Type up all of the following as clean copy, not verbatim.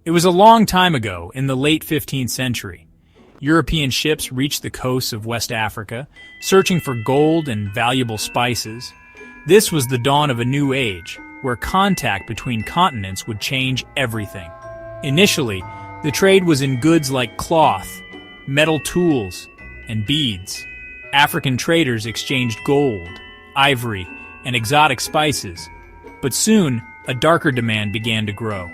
It was a long time ago, in the late 15th century. European ships reached the coasts of West Africa, searching for gold and valuable spices. This was the dawn of a new age, where contact between continents would change everything. Initially, the trade was in goods like cloth, metal tools, and beads. African traders exchanged gold, ivory, and exotic spices. But soon, a darker demand began to grow.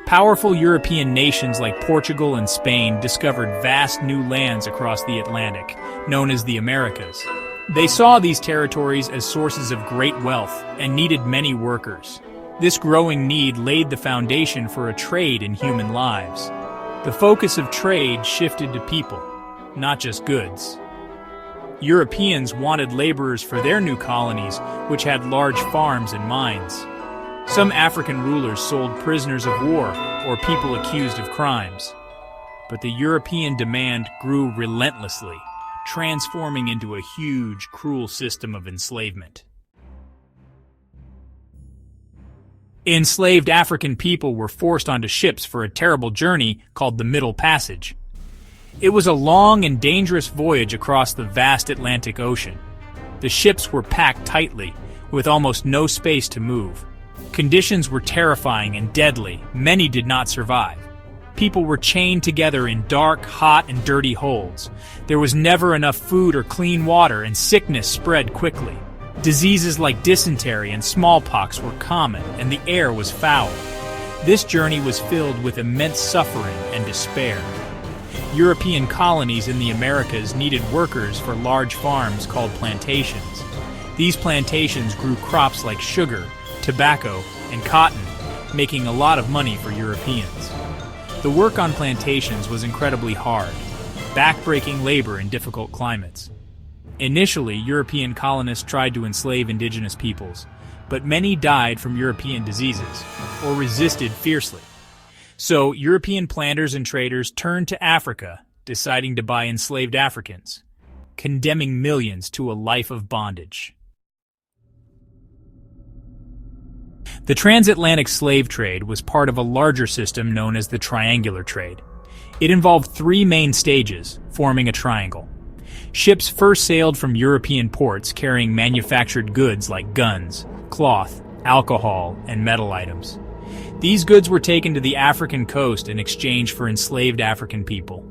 Powerful European nations like Portugal and Spain discovered vast new lands across the Atlantic, known as the Americas. They saw these territories as sources of great wealth and needed many workers. This growing need laid the foundation for a trade in human lives. The focus of trade shifted to people, not just goods. Europeans wanted laborers for their new colonies, which had large farms and mines. Some African rulers sold prisoners of war or people accused of crimes. But the European demand grew relentlessly, transforming into a huge, cruel system of enslavement. Enslaved African people were forced onto ships for a terrible journey called the Middle Passage. It was a long and dangerous voyage across the vast Atlantic Ocean. The ships were packed tightly, with almost no space to move. Conditions were terrifying and deadly. Many did not survive. People were chained together in dark, hot, and dirty holds. There was never enough food or clean water, and sickness spread quickly. Diseases like dysentery and smallpox were common, and the air was foul. This journey was filled with immense suffering and despair. European colonies in the Americas needed workers for large farms called plantations. These plantations grew crops like sugar, tobacco, and cotton, making a lot of money for Europeans. The work on plantations was incredibly hard, back-breaking labor in difficult climates. Initially, European colonists tried to enslave indigenous peoples, but many died from European diseases or resisted fiercely. So, European planters and traders turned to Africa, deciding to buy enslaved Africans, condemning millions to a life of bondage. The transatlantic slave trade was part of a larger system known as the triangular trade. It involved three main stages, forming a triangle. Ships first sailed from European ports carrying manufactured goods like guns, cloth, alcohol, and metal items. These goods were taken to the African coast in exchange for enslaved African people.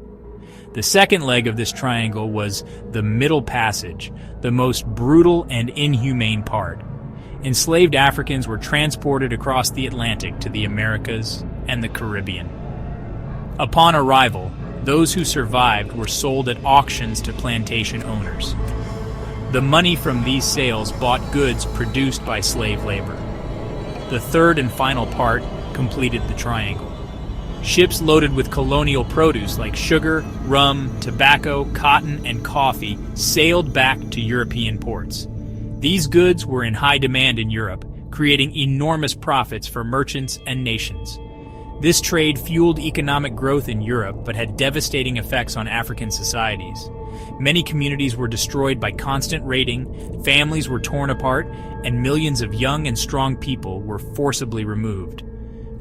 The second leg of this triangle was the Middle Passage, the most brutal and inhumane part. Enslaved Africans were transported across the Atlantic to the Americas and the Caribbean. Upon arrival, those who survived were sold at auctions to plantation owners. The money from these sales bought goods produced by slave labor. The third and final part completed the triangle. Ships loaded with colonial produce like sugar, rum, tobacco, cotton, and coffee sailed back to European ports. These goods were in high demand in Europe, creating enormous profits for merchants and nations. This trade fueled economic growth in Europe but had devastating effects on African societies. Many communities were destroyed by constant raiding, families were torn apart, and millions of young and strong people were forcibly removed.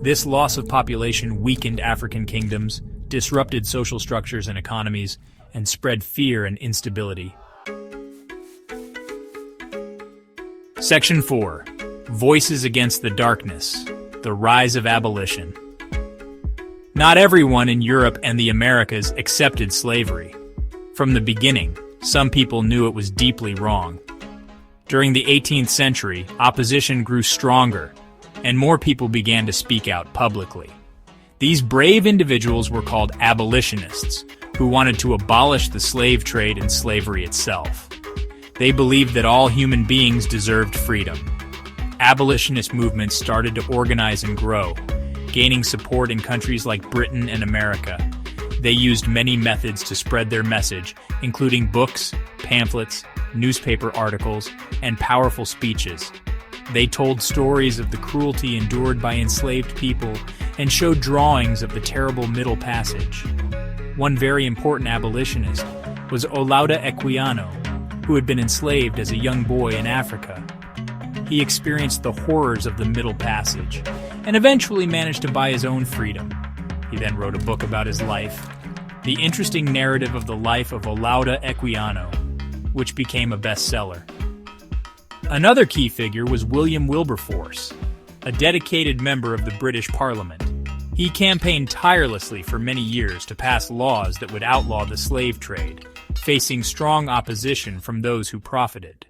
This loss of population weakened African kingdoms, disrupted social structures and economies, and spread fear and instability. Section 4. Voices Against the Darkness. The Rise of Abolition. Not everyone in Europe and the Americas accepted slavery. From the beginning, some people knew it was deeply wrong. During the 18th century, opposition grew stronger, and more people began to speak out publicly. These brave individuals were called abolitionists, who wanted to abolish the slave trade and slavery itself. They believed that all human beings deserved freedom. Abolitionist movements started to organize and grow, gaining support in countries like Britain and America. They used many methods to spread their message, including books, pamphlets, newspaper articles, and powerful speeches. They told stories of the cruelty endured by enslaved people and showed drawings of the terrible Middle Passage. One very important abolitionist was Olaudah Equiano, who had been enslaved as a young boy in Africa. He experienced the horrors of the Middle Passage and eventually managed to buy his own freedom. He then wrote a book about his life, The Interesting Narrative of the Life of Olaudah Equiano, which became a bestseller. Another key figure was William Wilberforce, a dedicated member of the British Parliament. He campaigned tirelessly for many years to pass laws that would outlaw the slave trade, facing strong opposition from those who profited.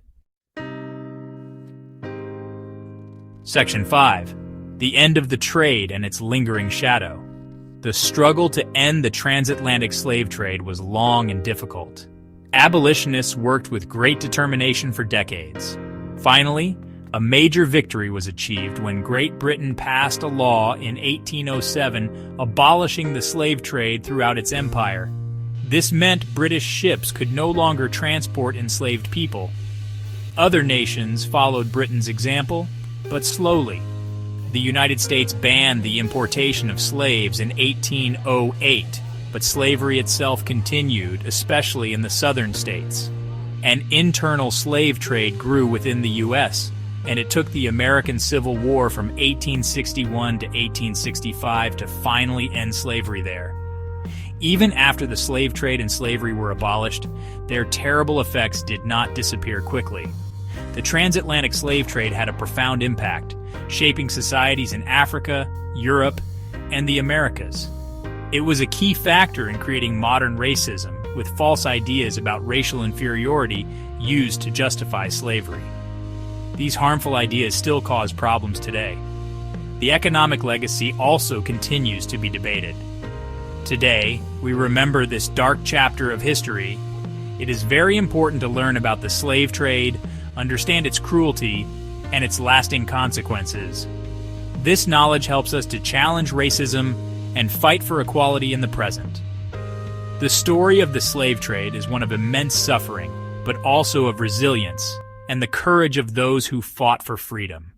Section 5. The End of the Trade and Its Lingering Shadow. The struggle to end the transatlantic slave trade was long and difficult. Abolitionists worked with great determination for decades. Finally, a major victory was achieved when Great Britain passed a law in 1807 abolishing the slave trade throughout its empire. This meant British ships could no longer transport enslaved people. Other nations followed Britain's example, but slowly. The United States banned the importation of slaves in 1808, but slavery itself continued, especially in the southern states. An internal slave trade grew within the U.S., and it took the American Civil War from 1861 to 1865 to finally end slavery there. Even after the slave trade and slavery were abolished, their terrible effects did not disappear quickly. The transatlantic slave trade had a profound impact, shaping societies in Africa, Europe, and the Americas. It was a key factor in creating modern racism, with false ideas about racial inferiority used to justify slavery. These harmful ideas still cause problems today. The economic legacy also continues to be debated. Today, we remember this dark chapter of history. It is very important to learn about the slave trade, understand its cruelty, and its lasting consequences. This knowledge helps us to challenge racism and fight for equality in the present. The story of the slave trade is one of immense suffering, but also of resilience and the courage of those who fought for freedom.